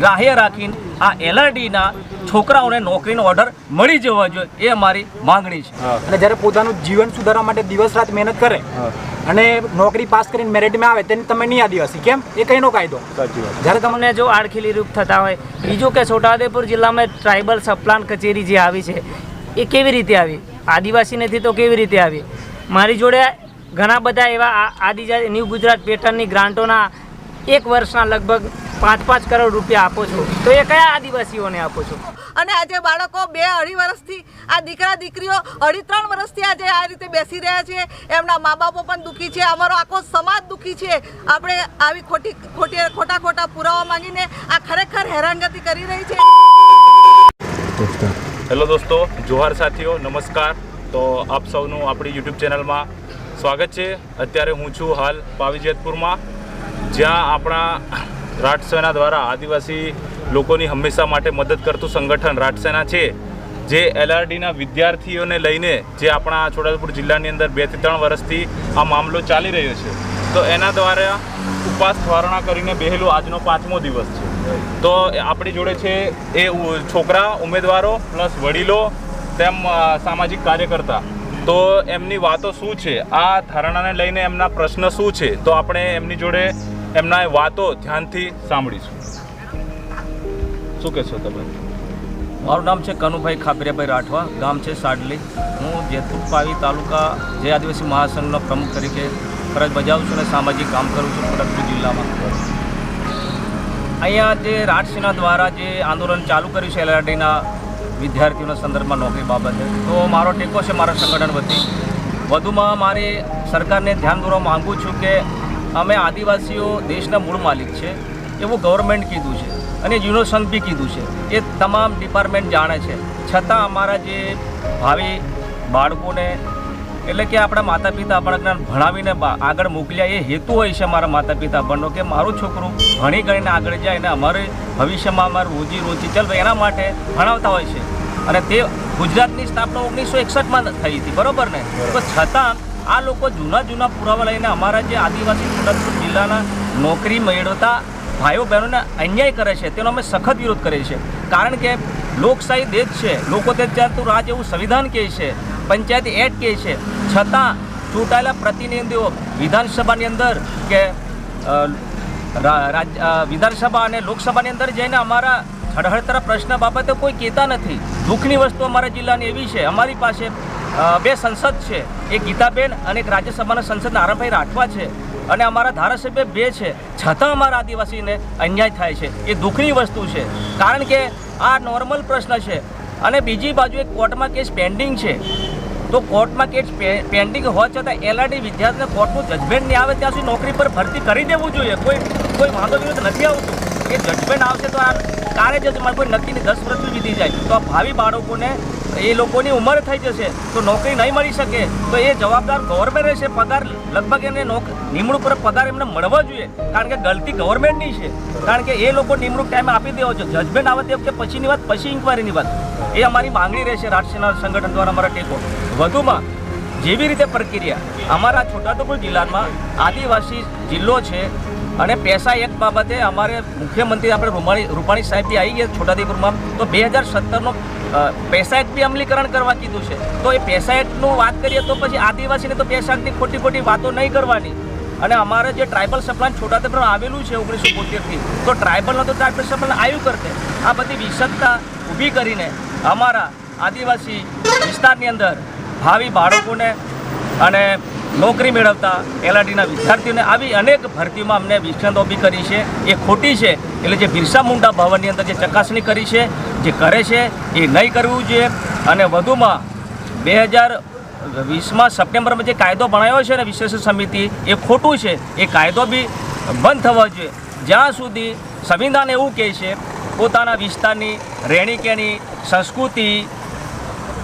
ગ્રાહ્ય રાખીને આ એલઆરડીના છોકરાઓને નોકરીનો ઓર્ડર મળી જવો જોઈએ એ અમારી માંગણી છે. અને જ્યારે પોતાનું જીવન સુધારવા માટે દિવસ રાત મહેનત કરે અને નોકરી પાસ કરીને મેરિટમાં આવે તેને તમે નહીં આદિવાસી કેમ, એ કઈનો કાયદો? જ્યારે તમને જો આડખીલી રૂપ થતા હોય. બીજું કે છોટાઉદેપુર જિલ્લામાં ટ્રાઇબલ સપ્લાન કચેરી જે આવી છે એ કેવી રીતે આવી? આદિવાસી નથી તો કેવી રીતે આવી? મારી જોડે ઘણા બધા એવા આદિજાતિ ન્યૂ ગુજરાત પેટર્નની ગ્રાન્ટોના એક વર્ષના લગભગ 5-5 કરોડ રૂપિયા આપો છો, તો એ કયા આદિવાસીઓને આપો છો? અને આજે બાળકો 2-2.5 વર્ષથી આ દીકરા દીકરીઓ 2.5-3 વર્ષથી આજે આ રીતે બેસી રહ્યા છે. એમના મા બાપો પણ દુઃખી છે, અમારો આખો સમાજ દુઃખી છે. આપણે આવી ખોટા પુરાવા માંગીને આ ખરેખર હેરાનગતિ કરી રહી છે. હેલો દોસ્તો, જોહાર સાથીઓ, નમસ્કાર. તો આપ સૌનું આપણી યુટ્યુબ ચેનલમાં સ્વાગત છે. અત્યારે હું છું હાલ પાવી જેતપુરમાં, જ્યાં આપણા રાઠસેના દ્વારા આદિવાસી લોકોની હંમેશા માટે મદદ કરતું સંગઠન રાઠસેના છે, જે એલઆરડીના વિદ્યાર્થીઓને લઈને જે આપણા છોટાઉદેપુર જિલ્લાની અંદર 2 થી 3 વર્ષથી આ મામલો ચાલી રહ્યો છે. તો એના દ્વારા ઉપવાસ ધારણા કરીને બેહેલો આજનો 5મો દિવસ છે. તો આપણી જોડે છે એ છોકરા ઉમેદવારો પ્લસ વડીલો તેમ સામાજિક કાર્યકર્તા. તો એમની વાતો શું છે, આ ધારણાને લઈને એમના પ્રશ્ન શું છે, તો આપણે એમની જોડે એમના વાતો ધ્યાનથી સાંભળીશું. શું કહેશો તમે? મારું નામ છે કનુભાઈ ખાબરિયાભાઈ રાઠવા, ગામ છે સાડલી. હું જેતપુર પાવી તાલુકા જય આદિવાસી મહાસંઘનો પ્રમુખ તરીકે ફરજ બજાવું છું અને સામાજિક કામ કરું છું છોટાઉદેપુર જિલ્લામાં. અહીંયા જે રાઠસેના દ્વારા જે આંદોલન ચાલુ કર્યું છે એલઆરડીના વિદ્યાર્થીઓના સંદર્ભમાં નોકરી બાબતે, તો મારો ટેકો છે મારા સંગઠન વતી. વધુમાં મારે સરકારને ધ્યાન દોરવા માગું છું કે અમે આદિવાસીઓ દેશના મૂળ માલિક છે એવું ગવર્મેન્ટ કીધું છે અને યુનિવર્સન બી કીધું છે. એ તમામ ડિપાર્ટમેન્ટ જાણે છે, છતાં અમારા જે ભાવિ બાળકોને એટલે કે આપણા માતા પિતા આપણને ભણાવીને આગળ મોકલ્યા, એ હેતુ હોય છે મારા માતા પિતા આપણનો કે મારું છોકરું ભણી ગણીને આગળ જાય અને અમારે ભવિષ્યમાં અમારું રોજી ચાલવે એના માટે ભણાવતા હોય છે. અને તે ગુજરાતની સ્થાપના 1961માં થઈ હતી, બરાબર ને? તો છતાં આ લોકો જૂના પુરાવા લઈને અમારા જે આદિવાસી છોટાઉદેપુર જિલ્લાના નોકરી મેળવતા ભાઈઓ બહેનોને અન્યાય કરે છે, તેનો અમે સખત વિરોધ કરીએ છીએ. કારણ કે લોકશાહી દેશ છે, લોકો તે ચાલતું રાજ એવું સંવિધાન કહે છે, પંચાયતી એક્ટ કહે છે, છતાં ચૂંટાયેલા પ્રતિનિધિઓ વિધાનસભાની અંદર કે વિધાનસભા અને લોકસભાની અંદર જઈને અમારા હળહળતા પ્રશ્ન બાબતે કોઈ કહેતા નથી. દુઃખની વસ્તુ અમારા જિલ્લાની એવી છે, અમારી પાસે 2 સંસદ છે, એક ગીતાબેન અને એક રાજ્યસભાના સંસદ નારાયણભાઈ રાઠવા છે, અને અમારા ધારાસભ્ય 2 છે, છતાં અમારા આદિવાસીને અન્યાય થાય છે. એ દુઃખની વસ્તુ છે, કારણ કે આ નોર્મલ પ્રશ્ન છે. અને બીજી બાજુ એક કોર્ટમાં કેસ પેન્ડિંગ છે, તો કોર્ટમાં કેસ પેન્ડિંગ હોવા છતાં એલઆરડી વિદ્યાર્થીને કોર્ટનું જજમેન્ટ નહીં આવે ત્યાં સુધી નોકરી પર ભરતી કરી દેવું જોઈએ. કોઈ વાંધો વિરોધ નથી આવતું. એ જજમેન્ટ આવશે તો આ કારે જજમાં કોઈ નક્કી નહીં, 10 વર્ષ વીતી જાય તો આ ભાવિ બાળકોને એ લોકોની ઉંમર થઈ જશે તો નોકરી નહીં મળી શકે, તો એ જવાબદાર ગવર્મેન્ટ રહેશે. પગાર લગભગ એને નિમણૂક પર પગાર એમને મળવો જોઈએ, કારણ કે ગલતી ગવર્મેન્ટની છે. કારણ કે એ લોકો નિમણૂક ટાઈમે આપી દેવો છે, જજમેન્ટ આવે તે વખતે પછીની વાત, પછી ઇન્કવાયરીની વાત. એ અમારી માંગણી રહેશે રાઠસેના સંગઠન દ્વારા અમારા ટેકો. વધુમાં જેવી રીતે પ્રક્રિયા અમારા છોટાઉદેપુર જિલ્લામાં આદિવાસી જિલ્લો છે અને પૈસા એક્ટ બાબતે અમારે મુખ્યમંત્રી આપણે રૂપાણી સાહેબ બી આવી ગયા છોટાઉદેપુરમાં, તો 2017નો પૈસા એક્ટ બી અમલીકરણ કરવા કીધું છે. તો એ પૈસા એક્ટનું વાત કરીએ તો પછી આદિવાસીને તો પૈસા એક્ટની ખોટી વાતો નહીં કરવાની. અને અમારે જે ટ્રાઇબલ સપ્લાન છોટાઉદેપુર આવેલું છે 1972થી, તો ટ્રાઇબલનો તો ટ્રાઇબલ સપ્લાન આવ્યું કરતે. આ બધી વિષમતા ઊભી કરીને અમારા આદિવાસી વિસ્તારની અંદર ભાવિ બાળકોને અને નોકરી મેળવતા એલઆરડીના વિદ્યાર્થીઓને આવી અનેક ભરતીઓમાં અમને વિષમતા ઊભી કરી છે. એ ખોટી છે. એટલે જે બિરસા મુંડા ભવનની અંદર જે ચકાસણી કરી છે, જે કરે છે એ નહીં કરવું જોઈએ. અને વધુમાં 2020માં સપ્ટેમ્બરમાં જે કાયદો બનાવ્યો છે ને વિશેષ સમિતિ, એ ખોટું છે. એ કાયદો બી બંધ થવો જોઈએ. જ્યાં સુધી સંવિધાન એવું કહે છે પોતાના વિસ્તારની રહેણીકેણી સંસ્કૃતિ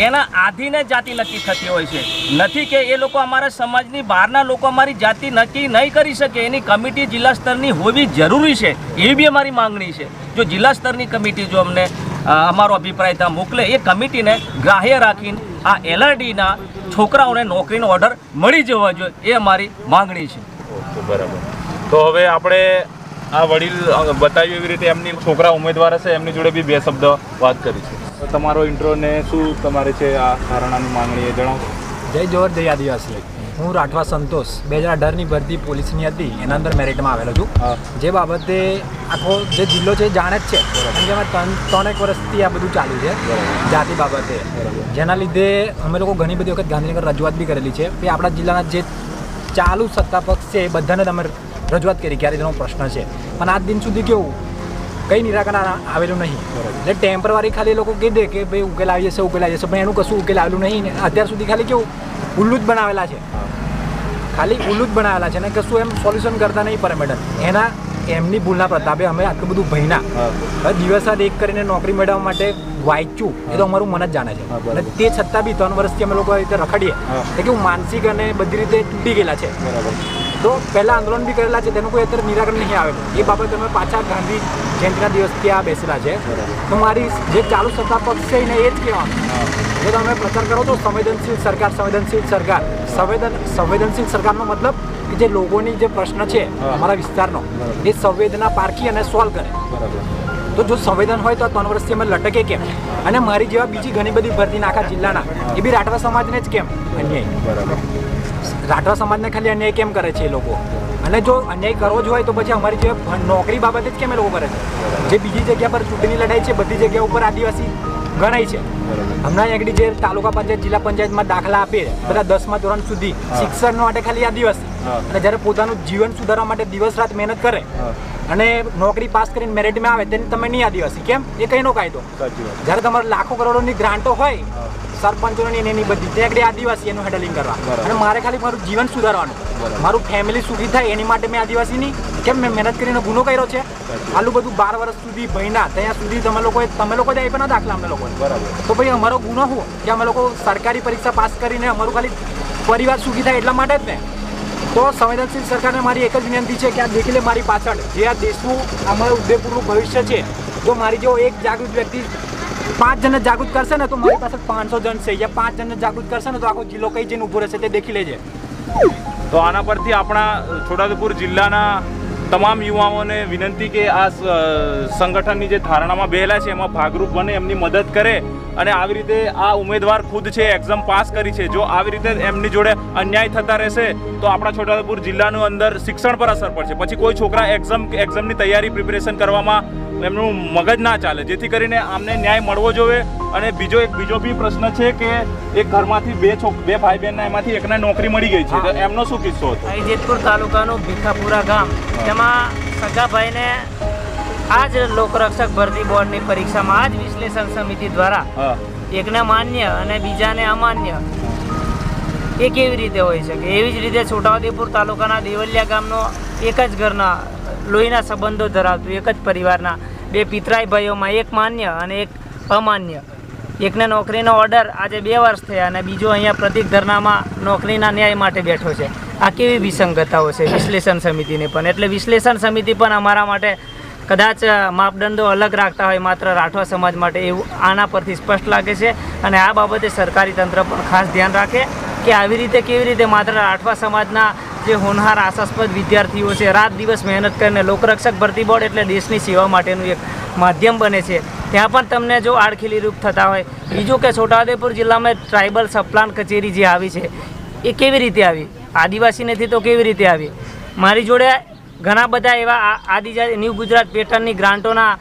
એના આધીને જાતિ નક્કી થતી હોય છે, નથી કે એ લોકો અમારા સમાજની બહારના લોકો અમારી જાતિ નક્કી નહીં કરી શકે. એની કમિટી જિલ્લા સ્તરની હોવી જરૂરી છે, એવી બી અમારી માંગણી છે. જો જિલ્લા સ્તરની કમિટી જો અમને અમારો અભિપ્રાય ત્યાં મોકલે. એ કમિટીને ગ્રાહ્ય રાખીને આ LRDના છોકરાઓને નોકરીનો ઓર્ડર મળી જવો જોઈએ, એ અમારી માંગણી છે. ઓકે, બરાબર. તો હવે આપણે આ વડીલ બતાવ્યું એવી રીતે એમની છોકરા ઉમેદવાર હશે એમની જોડે બી બે શબ્દ વાત કરીશું. તો તમારો ઇન્ટ્રો ને શું તમારે છે આ ધારણાની માંગણી એ જણાવો. જય જોહર જય આદિવાસી. હું રાઠવા સંતોષ 2018ની ભરતી પોલીસની હતી, એના અંદર મેરિટમાં આવેલો છું. જે બાબતે આખો જે જિલ્લો છે એ જાણે જ છે, કારણ કે અમે 3-3 વર્ષથી આ બધું ચાલુ છે જાતિ બાબતે, જેના લીધે અમે લોકો ઘણી બધી વખત ગાંધીનગર રજૂઆત બી કરેલી છે કે આપણા જિલ્લાના જે ચાલુ સત્તા પક્ષ છે એ બધાને જ અમે રજૂઆત કરી ક્યારે તેનો પ્રશ્ન છે, પણ આજ દિન સુધી કેવું કંઈ નિરાકરણ આવેલું નહીં. એટલે ટેમ્પરરી ખાલી એ લોકો કહી દે કે ભાઈ ઉકેલ આવી જશે પણ એનું કશું ઉકેલ આવેલું નહીં ને અત્યાર સુધી ખાલી કેવું ઉલ્લુ જ બનાવેલા છે, ખાલી ઉલ્લુ જ બનાવેલા છે ને કશું એમ સોલ્યુશન કરતા નહીં પરમેડન. એમની ભૂલના પ્રતાપે અમે આટલું બધું ભણ્યા, દિવસ રાત એક કરીને નોકરી મેળવવા માટે વાંચ્યું, એ તો અમારું મન જ જાણે છે. અને તે છતાં બી 3 વર્ષથી અમે લોકો આવી રીતે રખડીએ કે કેવું માનસિક અને બધી રીતે તૂટી ગયેલા છે. તો પહેલાં આંદોલન બી કરેલા છે, તેનું કોઈ અત્યારે નિરાકરણ નહીં આવેલું. એ બાબતે અમે પાછા ગાંધી જયંતિના દિવસથી આ બેસેલા છે. તો મારી જે ચાલુ સત્તા પક્ષ છે એને એ જ કહેવાનું, જો તમે પ્રચાર કરો તો સંવેદનશીલ સરકાર, સંવેદનશીલ સરકારનો મતલબ કે જે લોકોની જે પ્રશ્ન છે અમારા વિસ્તારનો એ સંવેદના પારખી અને સોલ્વ કરે. તો જો સંવેદન હોય તો 3 વર્ષથી અમે લટકે કેમ? અને મારી જેવા બીજી ઘણી બધી ભરતીના આખા જિલ્લાના એ બી રાઠવા સમાજને જ કેમ અન્યાય? રાઠવા સમાજને ખાલી અન્યાય કેમ કરે છે એ લોકો? અને જો અન્યાય કરવો જ હોય તો પછી અમારી જે નોકરી બાબતે જ કેમ એ લોકો કરે છે? જે બીજી જગ્યા પર ચૂંટણી લડાઈ છે બધી જગ્યા ઉપર આદિવાસી ગણાય છે. હમણાં આગળ જે તાલુકા પંચાયત જિલ્લા પંચાયતમાં દાખલા આપે બધા 10મા ધોરણ સુધી શિક્ષણ માટે ખાલી આદિવાસી, અને જ્યારે પોતાનું જીવન સુધારવા માટે દિવસ રાત મહેનત કરે અને નોકરી પાસ કરીને મેરિટમાં આવે તેને તમે નહીં આદિવાસી કેમ? એ કઈનો કાયદો? જ્યારે તમારે લાખો કરોડોની ગ્રાન્ટો હોય સરપંચોની એની બધી ત્યાં આગળ આદિવાસી એનું હેન્ડલિંગ કરવા, અને મારે ખાલી મારું જીવન સુધારવાનું, મારું ફેમિલી સુખી થાય એની માટે મેં આદિવાસીની કેમ મેં મહેનત કરીને ગુનો કર્યો છે? આટલું બધું 12 વર્ષ સુધી ભણ્યા ત્યાં સુધી તમે લોકો જ આપ્યા દાખલા અમને લોકો. તો ભાઈ અમારો ગુનો શું કે અમે લોકો સરકારી પરીક્ષા પાસ કરીને અમારું ખાલી પરિવાર સુખી થાય એટલા માટે જ ને. તો સંવેદનશીલ સરકારને મારી એક જ વિનંતી છે કે આ દેખી લે મારી પાછળ જે આ દેશનું અમારું ઉદયપુરનું ભવિષ્ય છે, જો મારી જો એક જાગૃત વ્યક્તિ 5 જણને જાગૃત કરશે ને તો મારી પાસે 500 જણ છે, યા 5 જણને જાગૃત કરશે ને તો આખો જિલ્લો કઈ જઈને ઊભો રહેશે તે દેખી લેજે. તો આના પરથી આપણા છોટાઉદેપુર જિલ્લાના તમામ યુવાઓને વિનંતી કે આ સંગઠનની જે ધારણામાં બેહેલા છે એમાં ભાગરૂપ બને, એમની મદદ કરે, અને આવી રીતે આ ઉમેદવાર ખુદ છે એક્ઝામ પાસ કરી છે, જો આવી રીતે એમની જોડે અન્યાય થતા રહેશે તો આપણા છોટાઉદેપુર જિલ્લાનું અંદર શિક્ષણ પર અસર પડશે. પછી કોઈ છોકરા એક્ઝામની તૈયારી પ્રિપેરેશન કરવામાં એમનું મગજ ના ચાલે, જેથી કરીને આમને ન્યાય મળવો જોઈએ. અને બીજો બી પ્રશ્ન છે કે એક ઘરમાંથી બે ભાઈ બહેનના એમાંથી એકને નોકરી મળી ગઈ છે, તો એમનો શું કિસ્સો હતો? જેતપુર તાલુકાનું ભીખાપુરા ગામ, તેમાં સગાભાઈને આ જ લોકરક્ષક ભરતી બોર્ડની પરીક્ષામાં આ જ વિશ્લેષણ સમિતિ દ્વારા એકને માન્ય અને બીજાને અમાન્ય, એ કેવી રીતે હોઈ શકે? એવી જ રીતે છોટાઉદેપુર તાલુકાના દેવલિયા ગામનો એક જ ઘરના લોહીના સંબંધો ધરાવતું એક જ પરિવારના 2 પિતરાઈ ભાઈઓમાં એક માન્ય અને એક અમાન્ય, એકને નોકરીનો ઓર્ડર આજે 2 વર્ષ થયા અને બીજો અહીંયા પ્રતિક ધરનામાં નોકરીના ન્યાય માટે બેઠો છે. આ કેવી વિસંગતતાઓ છે વિશ્લેષણ સમિતિની પણ? એટલે વિશ્લેષણ સમિતિ પણ અમારા માટે કદાચ માપદંડો અલગ રાખતા હોય માત્ર રાઠવા સમાજ માટે, એવું આના પરથી સ્પષ્ટ લાગે છે. અને આ બાબતે સરકારી તંત્ર પણ ખાસ ધ્યાન રાખે કે આવી રીતે કેવી રીતે માત્ર રાઠવા સમાજના જે હોનહાર આશાસ્પદ વિદ્યાર્થીઓ છે રાત દિવસ મહેનત કરીને, લોકરક્ષક ભરતી બોર્ડ એટલે દેશની સેવા માટેનું એક માધ્યમ બને છે, ત્યાં પણ તમને જો આડખીલી રૂપ થતા હોય. બીજું કે છોટાઉદેપુર જિલ્લામાં ટ્રાઇબલ સપ્લાન કચેરી જે આવી છે એ કેવી રીતે આવી? આદિવાસી નથી તો કેવી રીતે આવી? મારી જોડે ઘણા બધા એવા આદિજાતિ ન્યૂ ગુજરાત પેટર્નની ગ્રાન્ટોના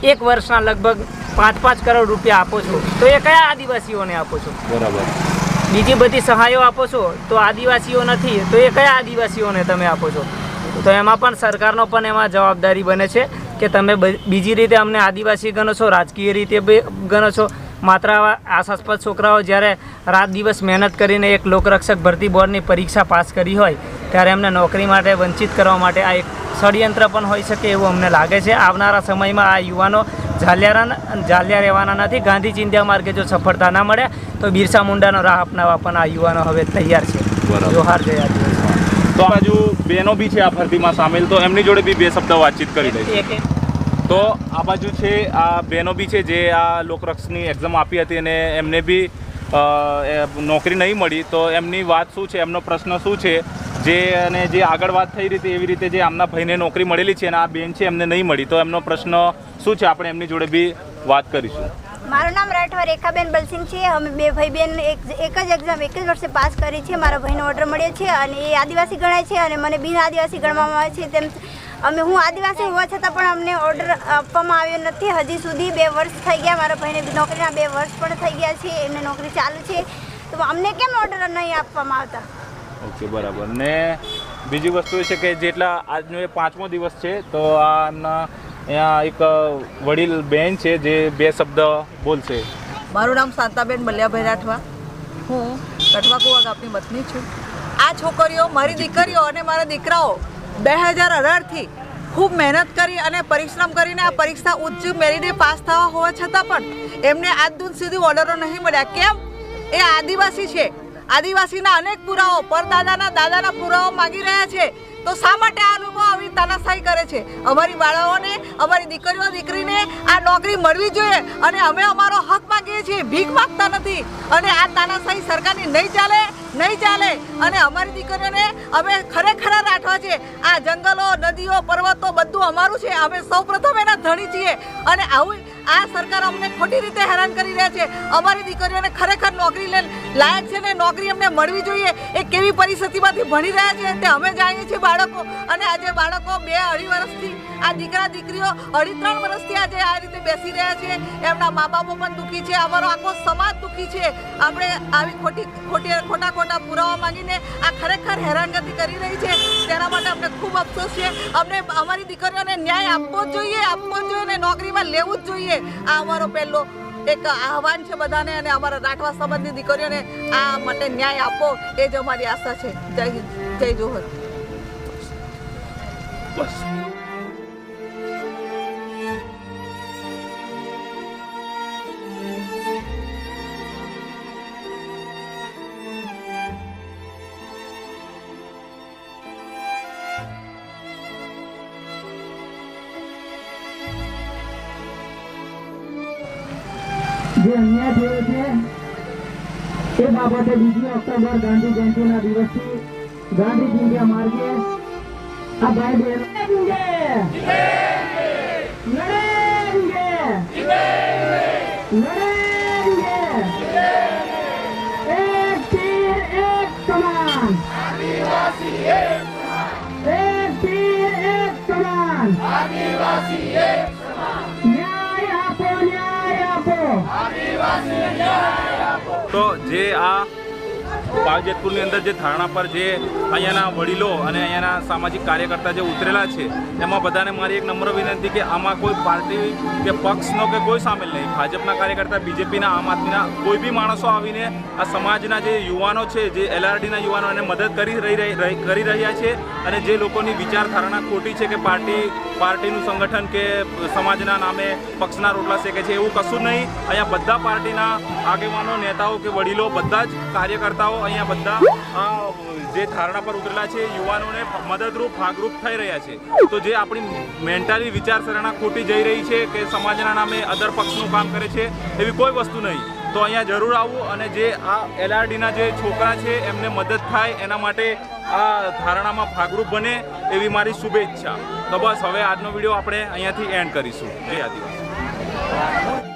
1 વર્ષના લગભગ 5-5 કરોડ રૂપિયા આપો છો, તો એ કયા આદિવાસીઓને આપો છો? બરાબર. બીજી બધી સહાયો આપો છો તો આદિવાસીઓ નથી, તો એ કયા આદિવાસીઓને તમે આપો છો? તો એમાં પણ સરકારનો પણ એમાં જવાબદારી બને છે કે તમે બીજી રીતે અમને આદિવાસી ગણો છો, રાજકીય રીતે ગણો છો. માત્ર આશાસ્પદ છોકરાઓ જ્યારે રાત દિવસ મહેનત કરીને એક લોકરક્ષક ભરતી બોર્ડની પરીક્ષા પાસ કરી હોય ત્યારે એમને નોકરી માટે વંચિત કરવા માટે આ એક ષડયંત્ર પણ હોઈ શકે એવું અમને લાગે છે. આવનારા સમયમાં આ યુવાનો ઝાલ્યા રહેવાના નથી. ગાંધી ચિંધ્યા માર્ગે જો સફળતા ના મળે તો બિરસા મુંડાનો રાહ અપનાવવા પણ આ યુવાનો હવે તૈયાર છે. જોહાર જય આદિવાસી. તો બાજુ બહેનો બી છે આ ભરતીમાં સામેલ, તો એમની જોડે બી 2 શબ્દ વાતચીત કરી લઈએ. તો આ બાજુ છે આ બહેનો બી છે જે આ લોકરક્ષકની એક્ઝામ આપી હતી અને એમને બી નોકરી નહીં મળી. તો એમની વાત શું છે, એમનો પ્રશ્ન શું છે, જે અને જે આગળ વાત થઈ રહી એવી રીતે જે આમના ભાઈને નોકરી મળેલી છે અને આ બેન છે એમને નહીં મળી, તો એમનો પ્રશ્ન શું છે આપણે એમની જોડે બી વાત કરીશું. મારું નામ રાઠવા રેખાબેન બલસિંહ છે. અમે બે ભાઈ બેન એક જ એક્ઝામ એક જ વર્ષે પાસ કરી છે. મારા ભાઈનો ઓર્ડર મળ્યો છે અને એ આદિવાસી ગણાય છે અને મને બિન આદિવાસી ગણવામાં આવે છે. તેમ હું આદિવાસી હોવા છતાં પણ અમને ઓર્ડર આપવામાં આવ્યો નથી. હજી સુધી 2 વર્ષ થઈ ગયા. મારા ભાઈને નોકરીના 2 વર્ષ પણ થઈ ગયા છે. એમને નોકરી ચાલુ છે. તો અમને કેમ ઓર્ડર નહીં આપવામાં આવતા? ઓકે, બરાબર. ને બીજી વસ્તુ એ છે કે જેટલા આજનો એ 5મો દિવસ છે, તો આ એમના અહીંયા એક વડીલ બેન છે જે 2 શબ્દ બોલશે. મારું નામ શાંતાબેન મલ્યાભાઈ રાઠવા. હું કઠવાકુવા ગામની વતની છું. આ છોકરીઓ, મારી દીકરીઓ અને મારા દીકરાઓ 2018થી ખૂબ મહેનત કરી અને પરિશ્રમ કરીને આ પરીક્ષા ઉચ્ચ મેરિટે પાસ થવા હોવા છતાં પણ એમને આજ દૂર સુધી ઓર્ડરો નહીં મળ્યા. કેમ? એ આદિવાસી છે. આદિવાસીના અનેક પુરાવો, પરદાદાના દાદાના પુરાવો માગી રહ્યા છે. તો શા માટે આ લોકો આવી તાનાશાહી કરે છે? અમારી બાળાઓને, અમારી દીકરીઓ દીકરીને આ નોકરી મળવી જોઈએ અને અમે અમારો હક માંગીએ છીએ, ભીખ માંગતા નથી. અને આ તાનાશાહી સરકારની નહીં ચાલે, નહીં ચાલે. અને અમારી દીકરીઓને અમે ખરેખર રાઠવા છે. આ જંગલો, નદીઓ, પર્વતો બધું અમારું છે. અમે સૌપ્રથમ એના ધણી છીએ અને આવું આ સરકાર અમને ખોટી રીતે હેરાન કરી રહ્યા છે. અમારી દીકરીઓને ખરેખર નોકરી લાયક છે ને નોકરી અમને મળવી જોઈએ. એ કેવી પરિસ્થિતિમાંથી ભણી રહ્યા છે તે અમે જાણીએ છીએ બાળકો. અને આજે બાળકો 2-2.5 વર્ષથી આ દીકરા દીકરીઓ 2.5-3 વર્ષથી આજે આ રીતે બેસી રહ્યા છે. એમના મા બાપો પણ દુઃખી છે. અમારો આખો સમાજ દુઃખી છે. આપણે આવી ખોટા પુરાવા માંગીને આ ખરેખર હેરાનગતિ કરી રહી છે. તેના માટે અમને ખૂબ અફસોસ છે. અમને અમારી દીકરીઓને ન્યાય આપવો જ જોઈએ ને નોકરીમાં લેવું જ જોઈએ. આ અમારો પહેલો એક આહવાન છે બધાને અને અમારા રાઠવા સમાજની દીકરીઓને આ માટે ન્યાય આપો એ જ અમારી આશા છે. જય હિન્દ, જય જોહર. બસ. જે અન્યાય થયો છે એ બાબતે 2 ઓક્ટોબર ગાંધી જયંતિના દિવસથી ગાંધીજીના માર્ગે આ ભાઈ બહેનો એક તીર એક કમાન, એક તીર એક કમાન, ન્યાય આપો, ન્યાય આપો. તો જે આ પાવજેતપુરની અંદર જે ધારણા પર જે અહીંયાના વડીલો અને અહીંયાના સામાજિક કાર્યકર્તા જે ઉતરેલા છે, એમાં બધાને મારી એક નમ્ર વિનંતી કે આમાં કોઈ પાર્ટી કે પક્ષનો કે કોઈ સામેલ નહીં. ભાજપના કાર્યકર્તા, બીજેપીના, આમ આદમીના કોઈ બી માણસો આવીને આ સમાજના જે યુવાનો છે, જે LRDના યુવાનો એને મદદ કરી રહ્યા છે. અને જે લોકોની વિચારધારણા ખોટી છે કે પાર્ટીનું સંગઠન કે સમાજના નામે પક્ષના રોટલા શેકે છે, એવું કશું નહીં. અહીંયા બધા પાર્ટીના આગેવાનો, નેતાઓ કે વડીલો, બધા જ કાર્યકર્તાઓ અહીંયા બધા જે ધારણા પર ઉતરેલા છે, યુવાનોને મદદરૂપ, ભાગરૂપ થઈ રહ્યા છે. તો જે આપણી મેન્ટાલી વિચારસરણા ખોટી જઈ રહી છે કે સમાજના નામે અદર પક્ષનું કામ કરે છે, એવી કોઈ વસ્તુ નહીં. તો અહીંયા જરૂર આવવું અને જે આ LRDના જે છોકરા છે એમને મદદ થાય એના માટે આ ધારણામાં ભાગરૂપ બને એવી મારી શુભેચ્છા. તો બસ હવે આજનો વિડીયો આપણે અહીંયાથી એન્ડ કરીશું. જય આદિવાસી.